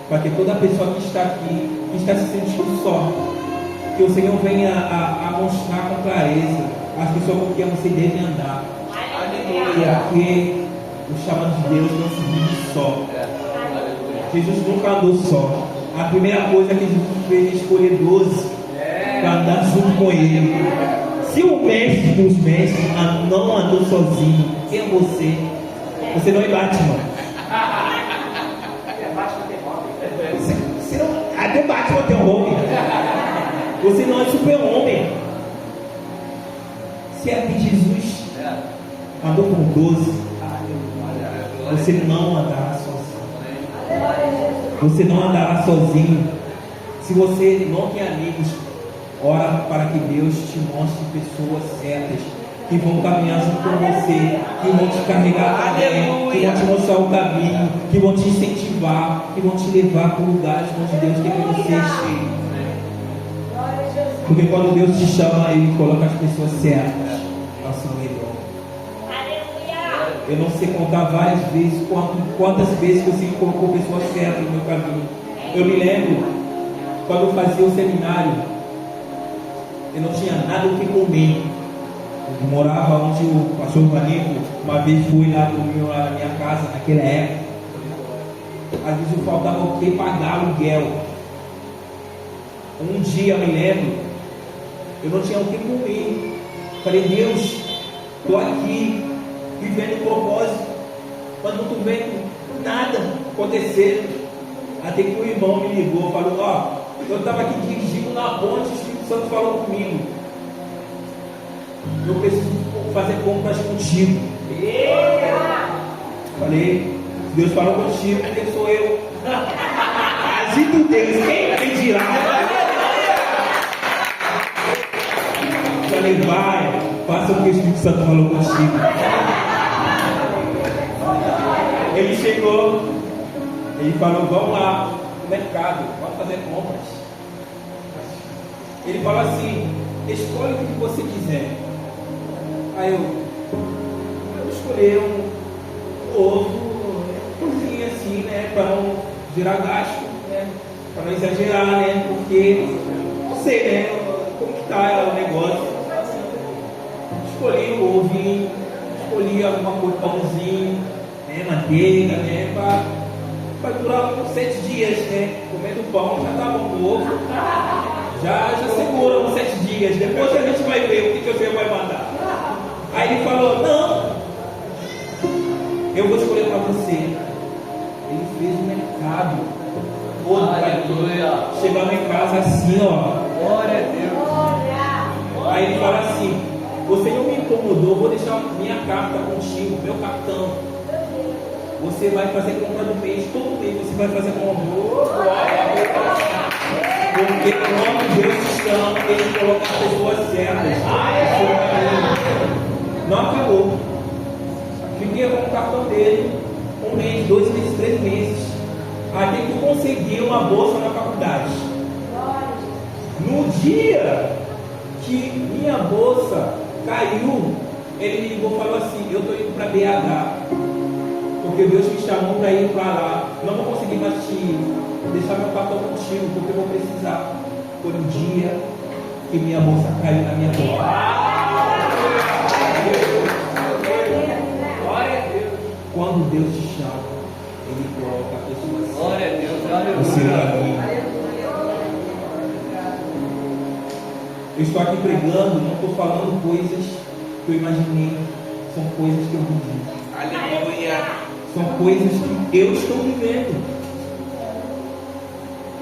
para que toda pessoa que está aqui, que está se sentindo só, que o Senhor venha a mostrar com clareza as pessoas com quem você deve andar. Porque o chamado de Deus não se vive só. Jesus nunca andou só. A primeira coisa que Jesus fez é escolher 12 para andar junto com ele. Se o mestre dos mestres não andou sozinho, quem é você? Você não é Batman. Você não, até Batman tem um homem. Você não é super-homem. Se é que Jesus andou com 12, você não andará sozinho. Você não andará sozinho. Se você não tem amigos, ora para que Deus te mostre pessoas certas que vão caminhar junto com você, que vão te carregar também, que vão te mostrar o caminho, que vão te incentivar, que vão te levar para o lugar onde Deus quer que você esteja. Porque quando Deus te chama, Ele coloca as pessoas certas ao seu redor. Eu não sei contar várias vezes quantas vezes que o Senhor colocou pessoas certas no meu caminho. Eu me lembro, quando eu fazia o seminário, eu não tinha nada o que comer. Eu morava onde o pastor Vanito, uma vez fui lá na minha casa, naquela época. Às vezes eu faltava o que pagar aluguel. Um dia eu me lembro, eu não tinha o que comer. Falei, Deus, estou aqui, vivendo o propósito, mas não estou vendo nada acontecer. Até que o irmão me ligou, falou, eu estava aqui dirigindo na ponte, o Espírito Santo falou comigo, eu preciso fazer compras contigo. Falei, Deus falou contigo, quem sou eu? Agito Deus, quem dirá? Falei, vai, faça o que o Espírito Santo falou contigo. Ele chegou, ele falou, vamos lá no mercado, vamos fazer compras. Ele falou assim, escolhe o que você quiser. Aí eu escolhi um ovo, cozinha assim, né, para não gerar gasto, né, para não exagerar, né, porque não sei, né, como que tá o negócio. Escolhi o ovinho, escolhi alguma coisa, pãozinho, né, manteiga, né, para durar uns 7 dias, né, comendo pão, já tá bom o ovo, já segura uns 7 dias, depois a gente vai ver o que o Senhor vai mandar. Aí ele falou, não, eu vou escolher para você. Ele fez o mercado todo para chegar em casa assim, glória a Deus. Aí ele fala assim, você não me incomodou, vou deixar minha carta contigo, meu cartão. Você vai fazer compra do mês, todo mês você vai fazer compra. Porque quando Deus te chama, Ele coloca as pessoas certas. Não acabou. Fiquei com o cartão dele 1 mês, 2 meses, 3 meses. Até que eu consegui uma bolsa na faculdade. No dia que minha bolsa caiu, ele me ligou e falou assim, eu estou indo para BH, porque Deus me chamou para ir para lá. Não vou conseguir mais te deixar meu cartão contigo, porque eu vou precisar. Foi no dia que minha bolsa caiu na minha boca. Quando Deus te chama, Ele coloca a pessoa. Glória a Deus, no seu caminho. Eu estou aqui pregando, não estou falando coisas que eu imaginei, são coisas que eu vivi. Aleluia. São coisas que eu estou vivendo.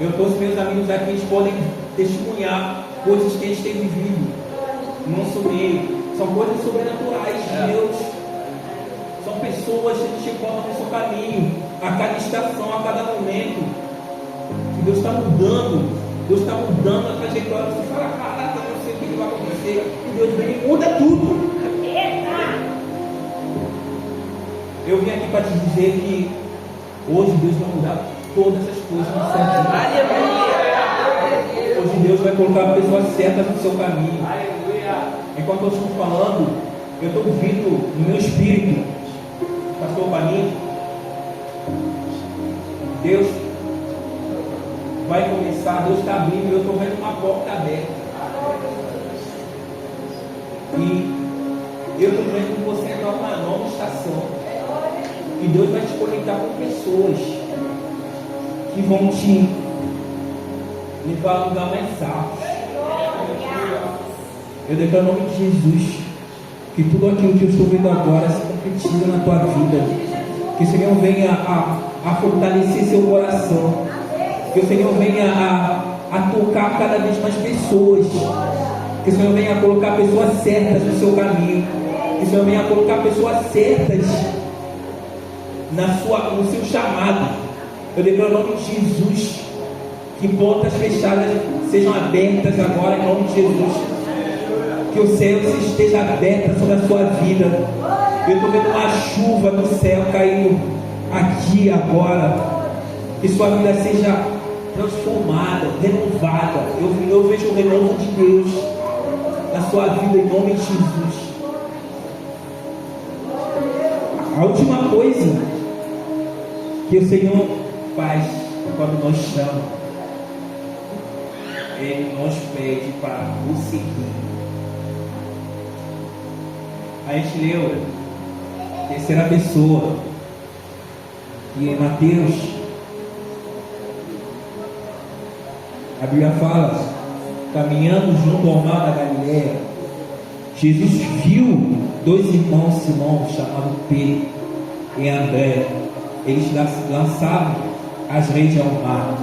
Eu todos os meus amigos aqui, eles podem testemunhar coisas que eles têm vivido no nosso meio. São coisas sobrenaturais de Deus. São pessoas que te encontram no seu caminho, a cada estação, a cada momento. Que Deus está mudando. Deus está mudando a trajetória. Você fala, caraca, eu não sei o que vai acontecer. acontecer. E Deus vem e muda tudo. Eu vim aqui para te dizer que hoje Deus vai mudar todas as coisas no seu dia. Hoje Deus vai colocar pessoas certas no seu caminho. Enquanto eu estou falando, eu estou ouvindo no meu espírito, pastor Paninho, Deus vai começar, Deus está abrindo, eu estou vendo uma porta aberta. E eu estou vendo que você está numa nova estação. E Deus vai te conectar com pessoas que vão te levar a um lugar mais alto. Eu declaro o nome de Jesus, que tudo aquilo que eu estou vendo agora se concretiza na tua vida. Que o Senhor venha a fortalecer seu coração. Que o Senhor venha a tocar cada vez mais pessoas. Que o Senhor venha a colocar pessoas certas no seu caminho. Que o Senhor venha a colocar pessoas certas no seu chamado. Eu declaro o nome de Jesus, que portas fechadas sejam abertas agora em nome de Jesus. Que o céu esteja aberto sobre a sua vida. Eu estou vendo uma chuva do céu caindo aqui agora. Que sua vida seja transformada, renovada. Eu vejo o renovo de Deus na sua vida em nome de Jesus. A última coisa que o Senhor faz quando nós chamamos, Ele nos pede para o seguir. A gente leu a terceira pessoa, que em Mateus, a Bíblia fala, caminhando junto ao mar da Galileia, Jesus viu dois irmãos Simão, chamados Pedro e André. Eles lançavam as redes ao mar,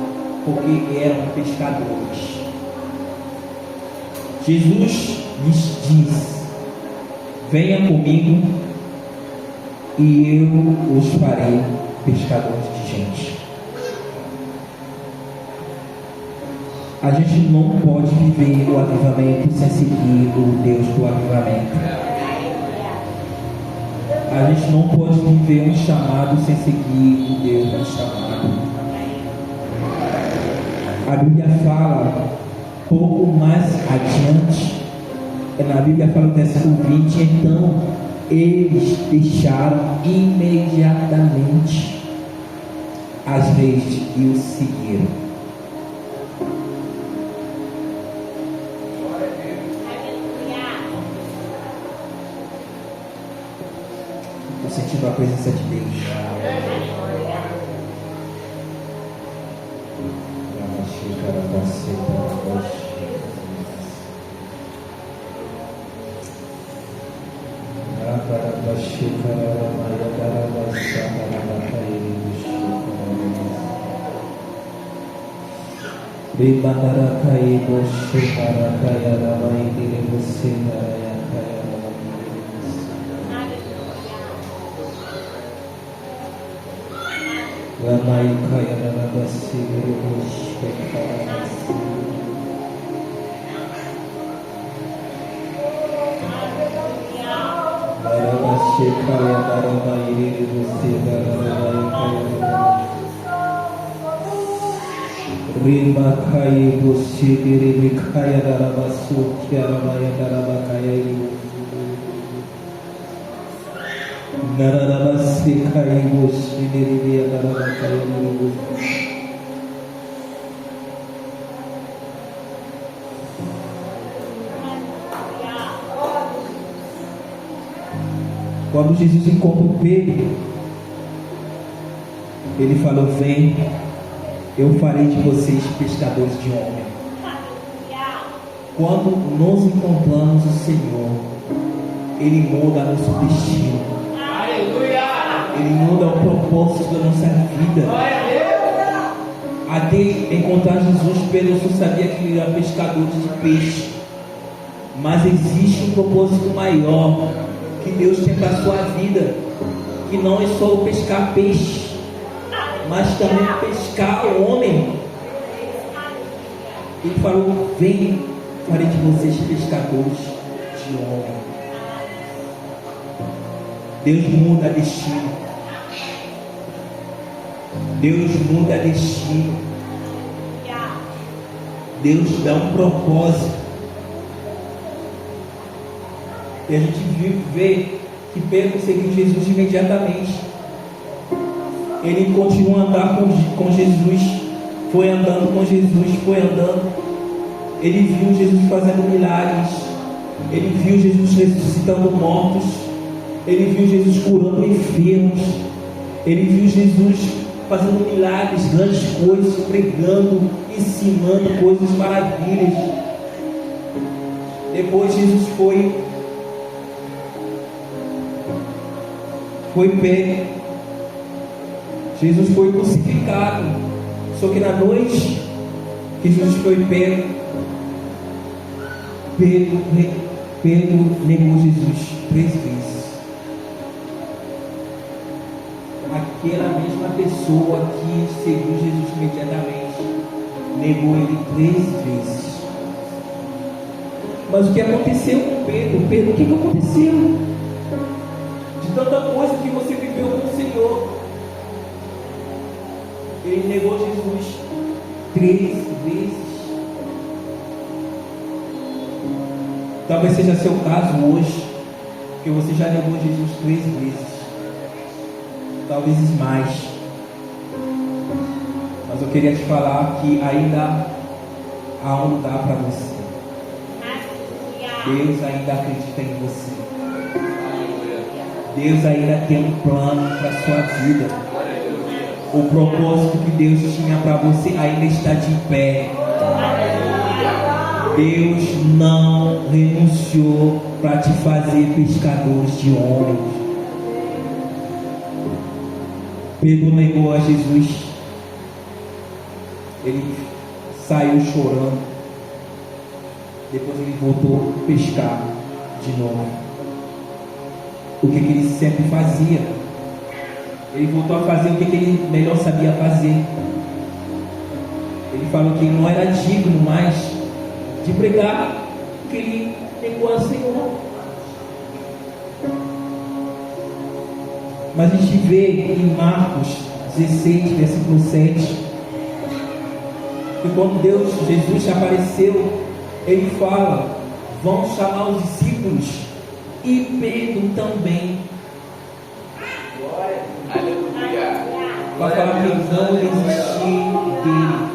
porque eram pescadores. Jesus lhes disse: venha comigo e eu os farei pescadores de gente. A gente não pode viver o avivamento sem seguir o Deus do avivamento. A gente não pode viver um chamado sem seguir o Deus do chamado. A Bíblia fala, pouco mais adiante, na Bíblia fala no versículo 20, então eles deixaram imediatamente as redes e o seguiram. Estou sentindo a presença de Deus. Quando Jesus encontrou Pedro, ele falou: vem, eu farei de vocês pescadores de homem. Quando nos encontramos o Senhor, Ele muda nosso destino. Ele muda o propósito da nossa vida. Até encontrar Jesus, Pedro só sabia que ele era pescador de peixe. Mas existe um propósito maior que Deus tem para a sua vida, que não é só pescar peixe, mas também pescar o homem. Ele falou: vem, farei de vocês pescadores de homem. Deus muda destino. Deus muda destino. Deus dá um propósito. E a gente vê que Pedro seguiu Jesus imediatamente. Ele continuou a andar com Jesus. Foi andando com Jesus, foi andando. Ele viu Jesus fazendo milagres. Ele viu Jesus ressuscitando mortos. Ele viu Jesus curando enfermos. Ele viu Jesus fazendo milagres, grandes coisas, pregando, ensinando coisas, maravilhas. Depois Jesus foi pego. Jesus foi crucificado. Só que na noite que Jesus foi pego, Pedro negou Jesus 3 vezes. Aquela mesma pessoa que seguiu Jesus imediatamente negou ele 3 vezes. Mas o que aconteceu com Pedro? Pedro, o que aconteceu? De tanta coisa que você viveu com o Senhor, ele negou Jesus 3 vezes. Talvez seja seu caso hoje, que você já negou Jesus 3 vezes, talvez mais. Mas eu queria te falar que ainda há um lugar para você. Deus ainda acredita em você. Deus ainda tem um plano para a sua vida. O propósito que Deus tinha para você ainda está de pé. Deus não renunciou para te fazer pescadores de homens. Pedro negou a Jesus. Ele saiu chorando. Depois ele voltou a pescar de novo. O que ele sempre fazia. Ele voltou a fazer o que ele melhor sabia fazer. Ele falou que ele não era digno mais de pregar, que ele negou ao Senhor. Mas a gente vê em Marcos 16, versículo 7, que quando Jesus apareceu, ele fala: vão chamar os discípulos e Pedro também. Para falar que não desistir dele.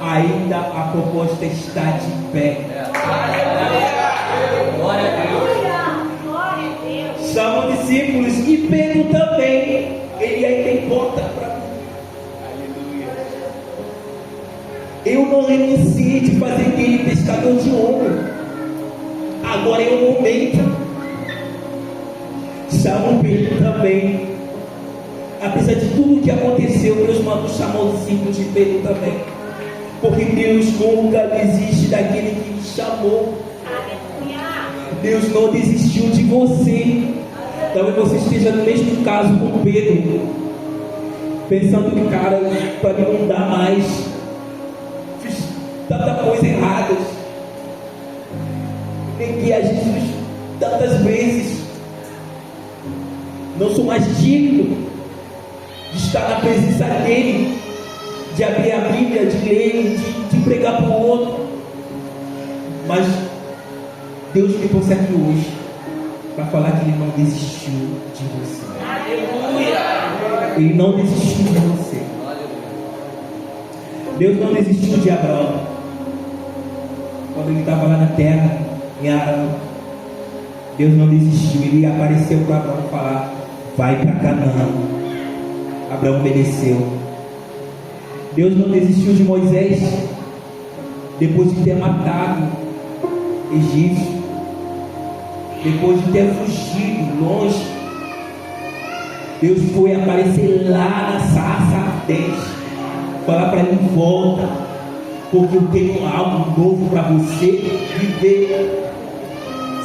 Ainda a proposta está de pé. Glória a Deus. Chama os discípulos e Pedro também. Ele ainda importa para mim. Eu não renunciei de fazer dele pescador de homem. Agora é o momento. Chama o Pedro também. Apesar de tudo que aconteceu, Deus mandou chamar os discípulos de Pedro também. Porque Deus nunca desiste daquele que te chamou. Deus não desistiu de você. Talvez você esteja no mesmo caso com Pedro, pensando que, cara, para mim não dá mais. Fiz tanta coisa errada. Neguei a Jesus tantas vezes. Não sou mais digno de estar na presença dele, de abrir a Bíblia, de ler, de pregar para o outro. Mas Deus me trouxe aqui hoje para falar que ele não desistiu de você. Aleluia! Ele não desistiu de você. Deus não desistiu de Abraão. Quando ele estava lá na terra, em Arã, Deus não desistiu. Ele apareceu para Abraão falar: vai para Canaã. Abraão obedeceu. Deus não desistiu de Moisés. Depois de ter matado egípcio, depois de ter fugido longe, Deus foi aparecer lá na sarça ardente, falar para ele: volta, porque eu tenho algo novo para você viver.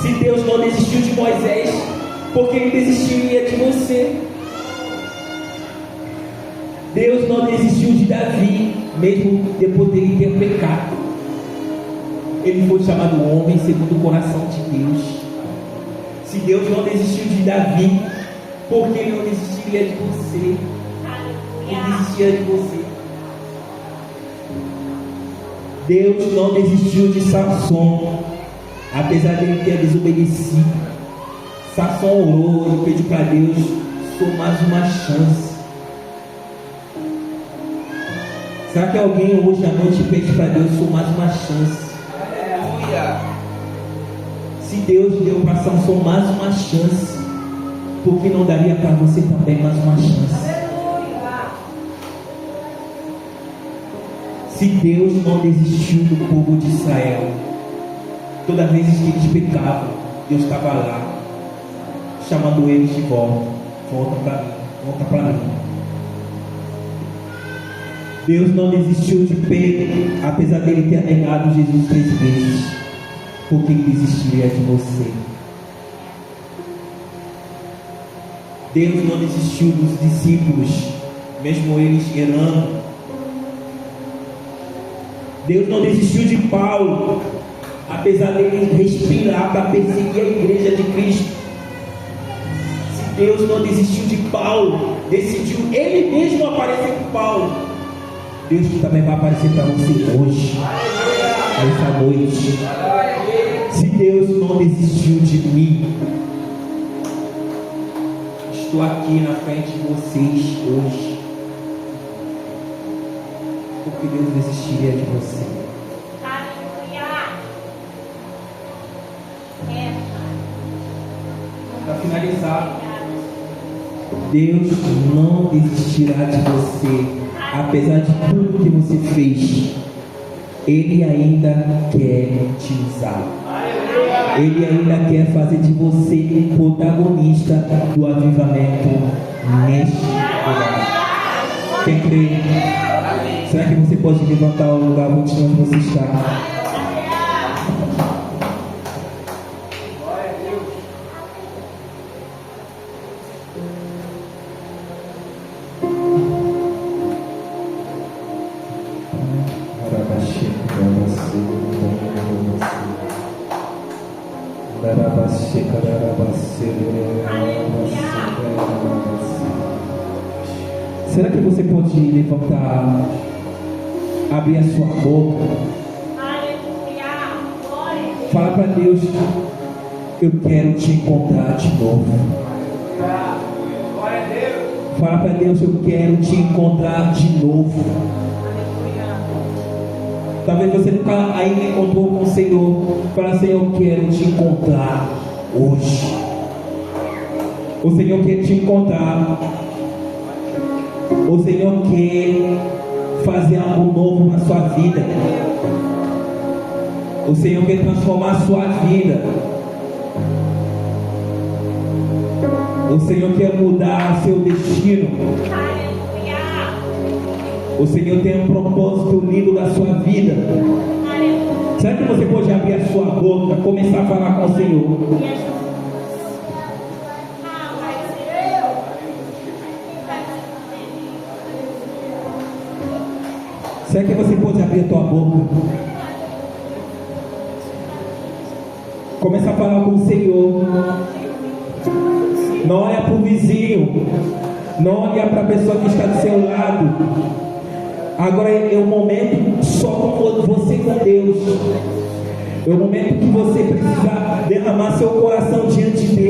Se Deus não desistiu de Moisés, por que ele desistiria de você? Deus não desistiu de Davi, mesmo depois dele ter pecado. ele foi chamado homem segundo o coração de Deus. Se Deus não desistiu de Davi, por que ele não desistiria de você? Ele desistia de você. Deus não desistiu de Sansão, apesar de ele ter desobedecido. Sansão orou e pediu para Deus só mais uma chance. Será que alguém hoje à noite pede para Deus só mais uma chance? Aleluia! Se Deus deu para Sansão mais uma chance, por que não daria para você também mais uma chance? Se Deus não desistiu do povo de Israel, toda vez que eles pecavam, Deus estava lá, chamando eles de volta. Volta para mim, volta para mim. Deus não desistiu de Pedro, apesar dele ter negado Jesus 3 vezes. Por que ele desistiria de você? Deus não desistiu dos discípulos, mesmo eles errando. Deus não desistiu de Paulo, apesar dele respirar para perseguir a igreja de Cristo. Se Deus não desistiu de Paulo, decidiu ele mesmo aparecer com Paulo, Deus também vai aparecer para você hoje, essa noite. Se Deus não desistiu de mim, estou aqui na frente de vocês hoje. Porque Deus desistiria de você? Para finalizar, Deus não desistirá de você, apesar de tudo que você fez. Ele ainda quer te usar. Ele ainda quer fazer de você um protagonista do avivamento neste lugar. Quem crê? Será que você pode levantar o lugar onde você está? Será que você pode levantar, abrir a sua boca, fala para Deus: eu quero te encontrar de novo. Fala para Deus: eu quero te encontrar de novo. Talvez você nunca ainda encontrou com o Senhor. Fala: Senhor, eu quero te encontrar hoje. O Senhor quer te encontrar. O Senhor quer fazer algo novo na sua vida. O Senhor quer transformar a sua vida. O Senhor quer mudar seu destino. O Senhor tem um propósito lindo na sua vida. Será que você pode abrir a sua boca, começar a falar com o Senhor? Será que você pode abrir a tua boca? Começa a falar com o Senhor. Não olha para o vizinho. Não olha para a pessoa que está do seu lado. Agora é o momento só com você com Deus. É o momento que você precisa derramar seu coração diante de